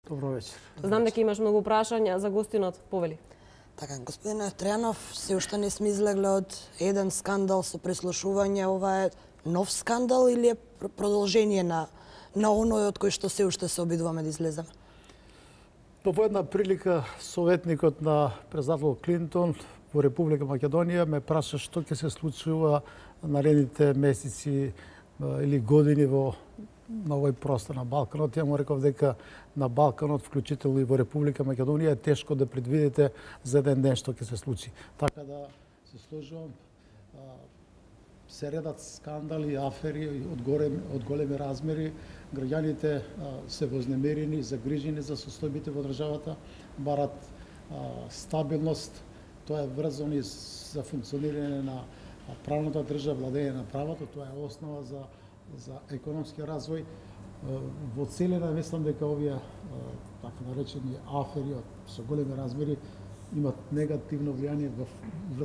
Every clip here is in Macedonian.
Добро вечер. Знам дека имаш многу прашања за гостинот, повели. Така, господине Тројанов, се уште не сме излегле од еден скандал со прислушување. Ова е нов скандал или е продолжение на оној од кој што се уште се обидуваме да излеземе? По една прилика советникот на председател Клинтон во Република Македонија ме праша што ќе се случува наредните месеци или години на овој простор на Балканот. Ја му реков дека на Балканот, вклучително и во Република Македонија, е тешко да предвидите за еден ден што ќе се случи. Така да се сложувам, се редат скандали, афери од големи размери. Граѓаните се вознемерени, загрижени за состојбите во државата, барат стабилност. Тоа е врзано и за функционирање на правната држава, владење на правото. Тоа е основа за економски развој. Во целина мислам дека овие така наречени афери со големи размери имат негативно влијание во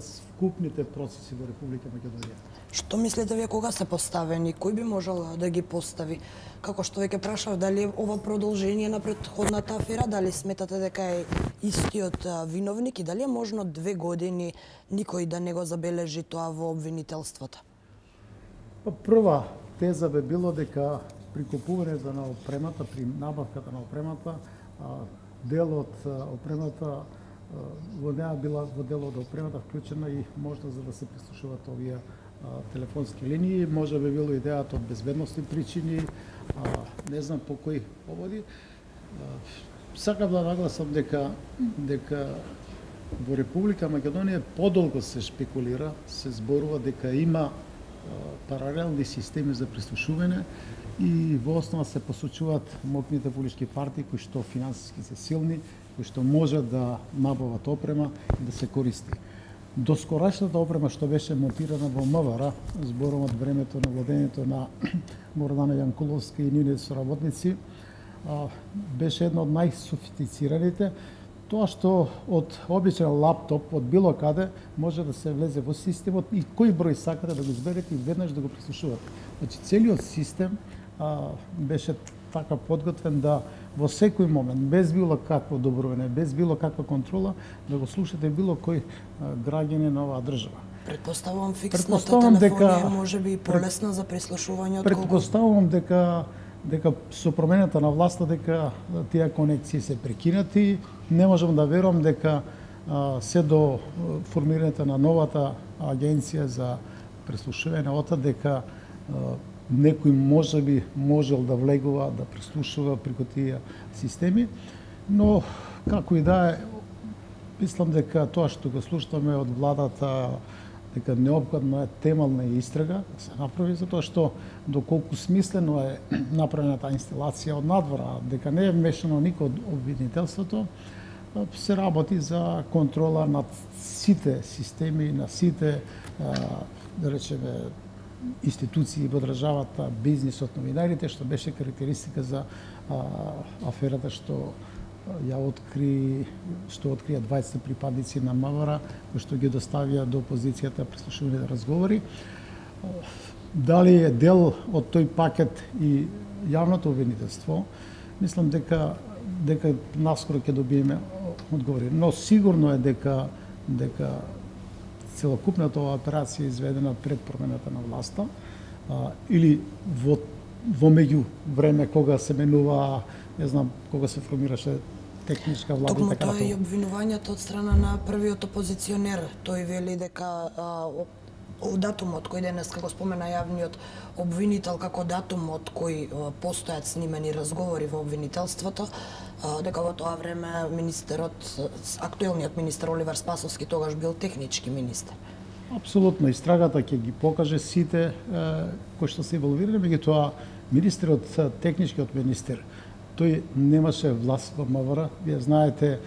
вкупните процеси во Република Македонија. Што мислите вие кога се поставени? Кој би можел да ги постави? Како што веќе прашав, дали е ова продолжение на претходната афера, дали сметате дека е истиот виновник и дали е можно 2 години никој да не го забележи тоа во обвинителството? Прва теза би било дека при купувањето на опремата, при набавката на опремата, дел од опремата во неа била во дел од опремата вклучена и можност за да се прислушуваат овие телефонски линии. Може би било идејата од безбедностни причини, не знам по кои поводи. Сакам да нагласам дека во Република Македонија подолго се шпекулира, се зборува дека има паралелни системи за прислушување и во основа се посочуваат моќните политички партии кои што финансиски се силни, кои што можат да набават опрема и да се користи. Доскорашната опрема што беше монтирана во МВР, зборувам од времето на владењето на Гордана Јанкуловска и нивните соработници, беше една од најсофистицираните. Тоа што од обичен лаптоп, од било каде, може да се влезе во системот и кој број сакате да го изберете и веднаш да го прислушувате. Значи, целиот систем беше така подготвен да во секој момент, без било какво одобрување, без било каква контрола, да го слушате било кој граѓанин на оваа држава. Предпоставувам фиксната телефонија може би полесна за прислушување од колку? Предпоставувам дека со промената на власта дека тие конекции се прекинати. Не можам да верувам дека се до формирањето на новата агенција за прислушување ота дека некој можеби можел да влегува, да прислушува преку тие системи, но како и да е, мислам дека тоа што го слушаме од владата дека неопходно е темелна истрага да се направи, затоа што доколку смислено е направена таа инсталација од надвора, дека не е вмешано никој од обвинителството, се работи за контрола над сите системи, на сите, да речеме, институции во државата, бизнисот, новинарите, што беше карактеристика за аферата што ја открија 20 припадници на МВР, кои што ги доставија до опозицијата прислушување разговори. Дали е дел од тој пакет и јавното обвинителство, мислам дека наскоро ќе добиеме одговори. Но сигурно е дека целокупната оваа операција изведена пред промената на власта или во меѓу време кога се менува, не знам, кога се формираше техничка влада и така натаму. Тоа е и обвинувањето од страна на првиот опозиционер. Тој вели дека датумот кој денеска го спомена јавниот обвинител како датумот кој постојат снимени разговори во обвинителството, дека во тоа време актуелниот министер Оливер Спасовски тогаш бил технички министер. Апсолутно, истрагата ќе ги покаже сите кои што се инволвирани, меѓутоа министерот, техничкиот министер, тој немаше власт во МВР. Вие знаете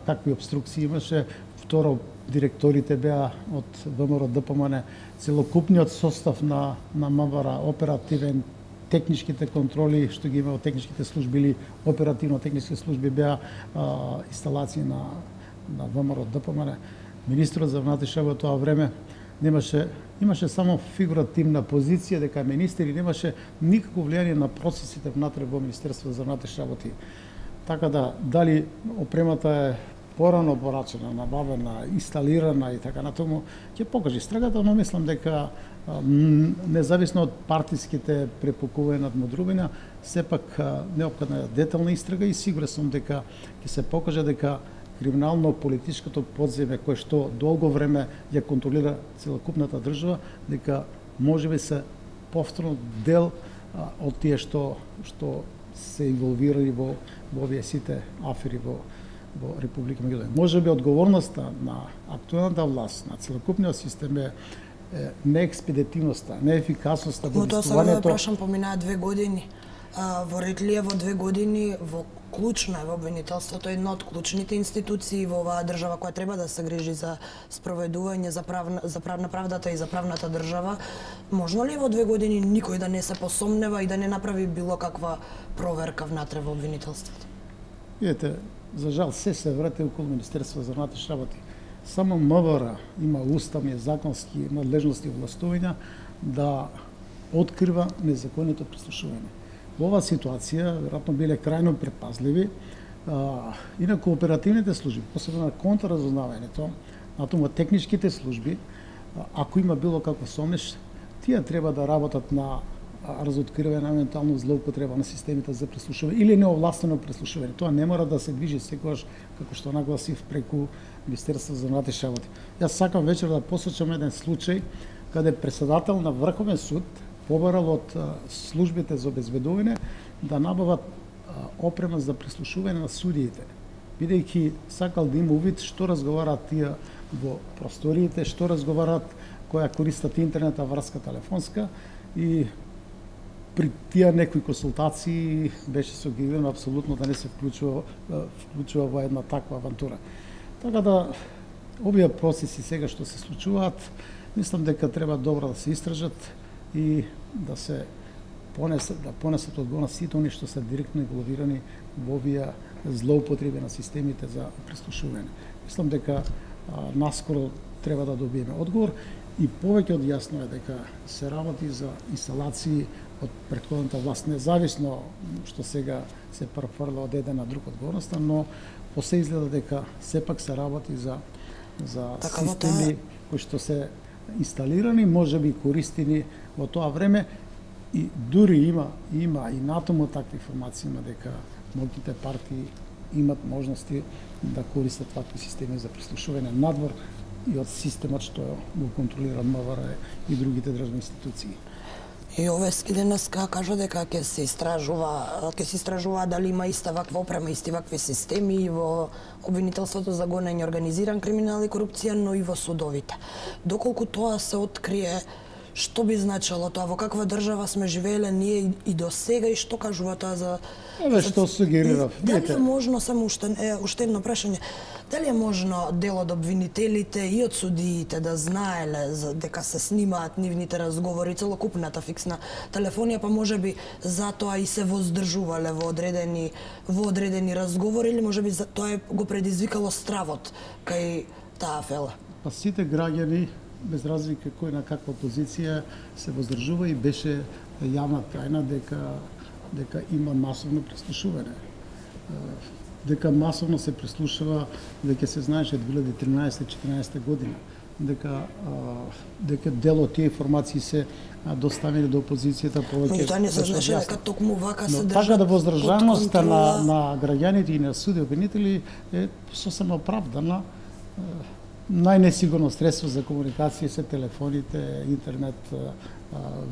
какви обструкции имаше. Второ, директорите беа од ВМРО ДПМН, целокупниот состав на МВР, оперативен, техничките контроли што ги има од техничките служби или оперативно-технички служби беа инсталации на ВМРО ДПМН. Министерот за внатрешни работи во тоа време имаше само фигуративна позиција дека е министер и немаше никакво влијание на процесите внатре во Министерството за внатрешни работи. Така да, дали опремата е порано порачена, набавена, инсталирана и така натаму, ќе покаже истрагата, но мислам дека независно од партиските препукувања над мудрувина, сепак неопходна е детална истрага и сигурен сум дека ќе се покаже дека криминално-политичкото подземје кое што долго време ја контролира целокупната држава, дека можеби се повторно дел од тие што се инволвирали во овие сите афери во Република Македонија. Можеби одговорноста на актуелната власт, на целокупниот систем е неекспедитивноста, неефикасноста во действувањето. Но тоа сега да прашам, поминаа 2 години. Во Ретлија во 2 години во клучно е во обвинителството, една од клучните институции во оваа држава која треба да се грижи за спроведување за правдата и за правната држава. Можно ли во 2 години никој да не се посомнева и да не направи било каква проверка внатре во обвинителството? Видете, за жал се врати околу Министерство за внатрешни работи. Само МВР има уставни, законски надлежности и властувања да открива незаконито прислушување. Во оваа ситуација, веројатно биле крајно предпазливи, инаку оперативните служби, посебно на контраразузнавањето, на техничките служби, ако има било каква сомнеш, тие треба да работат на разоткривање на евентуално злоупотреба на системите за прислушување или неовластено прислушување. Тоа не мора да се движи секогаш, како што нагласив, преку Министерство за внатрешни работи. Јас сакам вечер да посочам еден случај каде председател на Врховен суд побарал од службите за обезбедување да набават опрема за прислушување на судиите, бидејќи сакал да има увид што разговараат тие во просториите, што разговараат, која користат интернета, врска телефонска, и при тие некои консултации беше сугерирано апсолутно да не се вклучува во една таква авантура. Така да, овие процеси сега што се случуваат, мислам дека треба добро да се истражат и да се понесат одговорност сите оние што се директно инволвирани во овие злоупотреби на системите за прислушување. Мислам дека наскоро треба да добиеме одговор и повеќе од јасно е дека се работи за инсталации од претходната власт, независно што сега се префрла од еден на друг одговорноста, но се изгледа дека сепак се работи за системи кои што се инсталирани, можеби користени во тоа време, и дури има и натаму такви информации има дека моќните партии имат можности да користат такви системи за прислушување надвор и од системот што го контролира МВР и другите државни институции. И Овески денеска кажа дека ќе се истражува дали има иста ваква опрема, исти вакви системи во обвинителството за гонење организиран криминал и корупција, но и во судовите. Доколку тоа се открие, што би значило тоа, во каква држава сме живееле ние и до сега, и што кажува тоа за... Што сугерирав. Дали е можно, само уште едно прашање, дали е можно дел од обвинителите и од судиите да знаеле дека се снимаат нивните разговори, целокупната фиксна телефонија, па можеби затоа и се воздржувале во одредени разговори, или можеби тоа го предизвикало стравот кај таа афела? Па сите граѓани, без разлика кој на каква позиција, се воздржува и беше јавна тајна дека има масовно прислушување. Дека масовно се прислушува, веќе се знаеше 2013-2014 година, дека дел од тие информации се доставени до опозицијата повеќе. Но тоа не се знаеше дека токму вака се држат. Така да воздржаноста на граѓаните и на суди обвинители е сосем оправдана. Најнесигурно средство за комуникација се телефоните, интернет,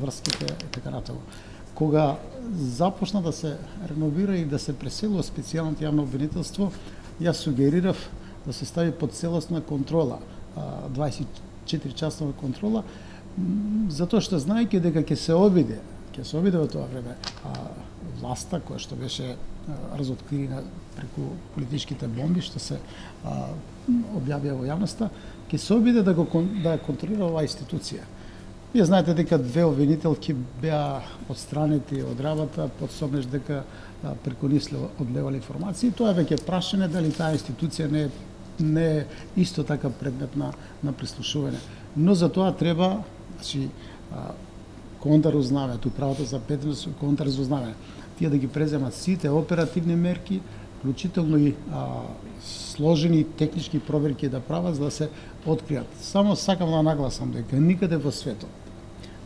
врските и така натаму. Кога започна да се реновира и да се преселува специјалното јавно обвинителство, јас сугерирав да се стави под целосна контрола, 24-часова контрола, затоа што знаејќи дека ќе се обиде во тоа време власта која што беше разоткрина преку политичките бомби што се објавија во јавноста, ќе се обиде да ја контролира оваа институција. Вие знаете дека 2 обвинителки беа отстранети од работа под сомнеж дека преку нив одлевале информации. Тоа е веќе прашање дали таа институција не е исто така предмет на прислушување. Но за тоа треба, контраразузнавањето, управата за безбедност, контраразузнавање, тие да ги преземат сите оперативни мерки вклучително и сложени технички проверки да прават за да се откријат. Само сакам да нагласам дека никаде во светот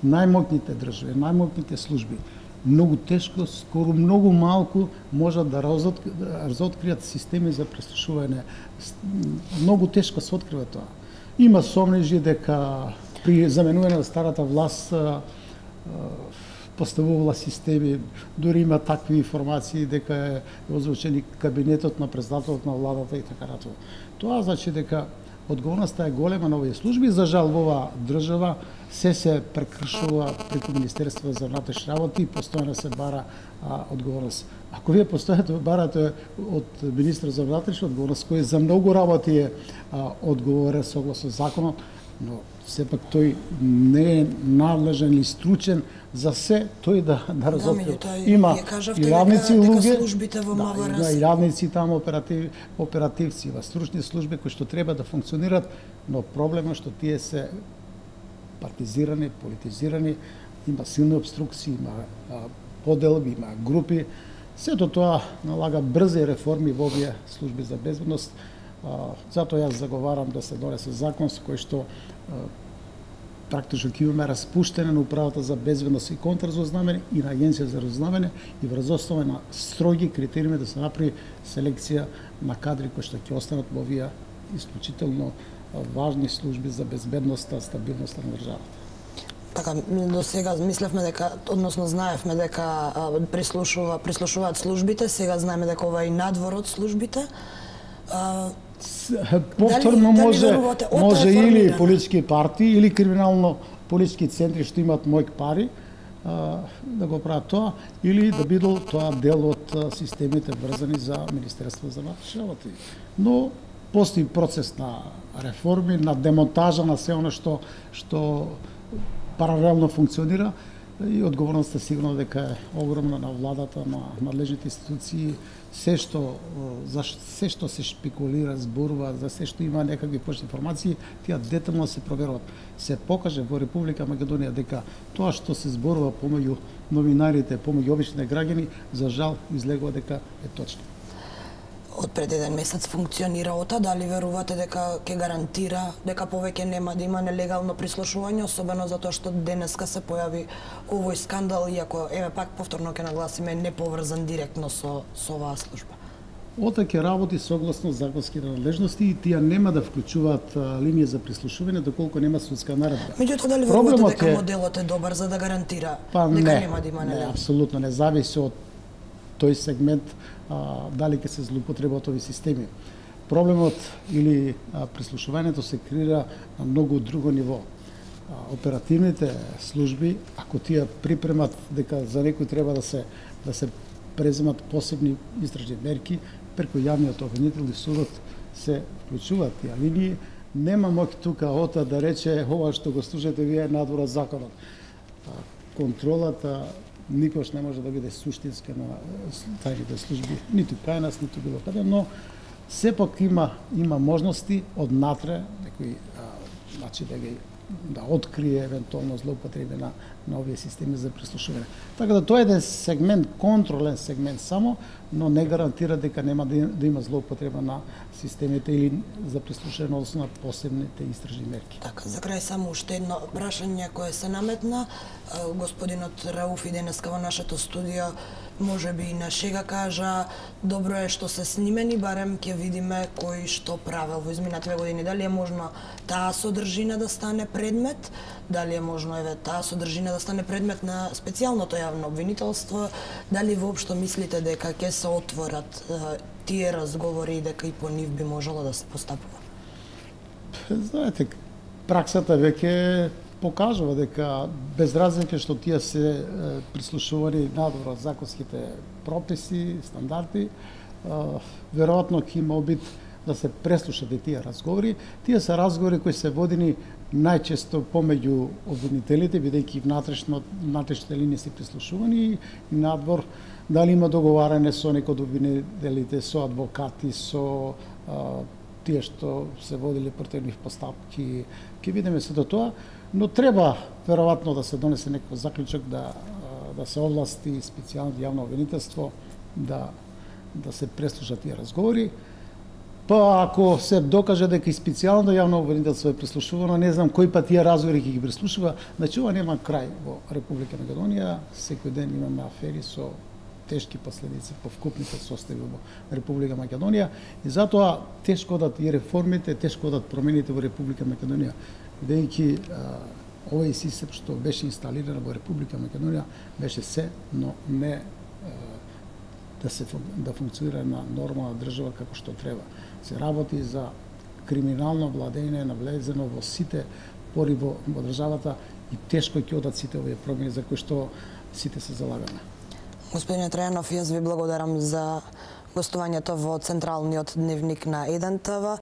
најмоќните држави, најмоќните служби многу тешко, скоро многу малку можат да разоткријат системи за преслушување. Многу тешко се открива тоа. Има сомнежи дека при заменување на старата власт поставувала системи, дури има такви информации дека е озвучен и кабинетот на председателот на владата и така натаму. Тоа значи дека одговорноста е голема на овие служби. За жал во оваа држава се прекршува преку Министерство за внатрешни работи и постојано се бара одговорност. Ако вие постојано барате од министер за внатрешни одговорност, кој за многу работи е одговорен согласно законот, но сепак тој не е надлежен или стручен за се тој да разоткрива. Има и равници луѓе, има и равници таму оперативци, има стручни служби кои што треба да функционираат, но проблемот што тие се партизирани, политизирани, има силни обструкции, има поделби, има групи. Сето тоа налага брзи реформи во овие служби за безбедност. Затоа јас заговарам да се донесе закон со кој што практично ќе имаме распуштење на управата за безбедност и контрразузнавање и на агенција за разузнавање и врз основа на строги критериуми да се направи селекција на кадри кои што ќе останат во овие исклучително важни служби за безбедноста, стабилноста на државата. Така, до сега мислевме дека, односно знаевме дека прислушуваат службите, сега знаеме дека ова е и надвор од службите. Повторно може или политички партии или криминално политички центри што имаат мојк пари да го прават тоа, или да бидел тоа дел од системите врзани за Министерство за внатрешни работи. Но постои процес на реформи, на демонтажа на се оно што паралелно функционира и одговорноста сигурно дека е огромна на владата, на надлежните институции, се што се шпекулира, зборува, за се што има некакви почни информации, тие детално се проверуваат. Се покаже во Република Македонија дека тоа што се зборува помеѓу новинарите, помеѓу обичните граѓани, за жал излегува дека е точно. Од пред еден месец функционира ОТА, дали верувате дека ќе гарантира дека повеќе нема да има нелегално прислушување, особено затоа што денеска се појави овој скандал, иако еве пак повторно ќе нагласиме не поврзан директно со оваа служба? ОТА ќе работи согласно законските надлежности и тие нема да вклучуваат линија за прислушување доколку нема судска наредба. Меѓутоа дали верувате дека моделот е добар за да гарантира дека нема да има нелегално? Не, апсолутно не зависи од тој сегмент дали ќе се злоупотребат овие системи. Проблемот или прислушувањето се креира на многу друго ниво. Оперативните служби, ако тие припремат дека за некој треба да се преземат посебни истражни мерки, преку јавниот обвинител и судот се вклучуваат тие линии, нема моќ тука ОТА да рече ова што го слушате вие надвор од законот. Контролата никош не може да биде суштинска на тајните служби, ниту кај нас, ниту било каде, но сепак има можности однатре некои значи да открие евентуално злоупотреби на овие системи за прислушување. Така да тоа е еден сегмент, контролен сегмент само, но не гарантира дека нема да има злоупотреба на системите или за прислушување односно на посебните истражни мерки. Така, за крај само уште едно прашање кое се наметна. Господинот Рауф и денеска во нашето студио можеби и на шега кажа добро е што се снимени, барем ќе видиме кој што правел во изминативе години. Дали е можно таа содржина да стане предмет, дали е можно еве таа содржина да стане предмет на специјалното јавно обвинителство, дали воопшто мислите дека ќе се отворат тие разговори и дека и по нив би можело да се постапува? Знаете, праксата веќе покажува дека без разлика што тие се прислушувани надвор од законските прописи, стандарди, веројатно ќе има обид да се преслушат и тие разговори. Тие се разговори кои се водени најчесто помеѓу обвинителите, бидејќи внатрешните линии се прислушувани и надвор дали има договарање со некој од обвинителите, со адвокати, со тие што се водили против нив постапки. Ќе видиме се до тоа, но треба веројатно да се донесе некој заклучок да се овласти специјално јавно обвинителство да да се преслушат тие разговори. Па ако се докаже дека и специјално јавно обвинителство е преслушувано, не знам кој пат тие разговори ќе ги преслушува, значи ова нема крај во Република Македонија. Секој ден имаме афери со тешки последици по вкупните состави во Република Македонија и затоа тешко одат и реформите, тешко одат промените во Република Македонија, бидејќи овој систем што беше инсталиран во Република Македонија беше се, но не да функционира на нормална држава како што треба. Се работи за криминално владење навлезено во сите пори во државата и тешко ќе одат сите овие промени за кои што сите се залагаме. Господине Трајанов, јас ви благодарам за гостувањето во Централниот дневник на 1 ТВ.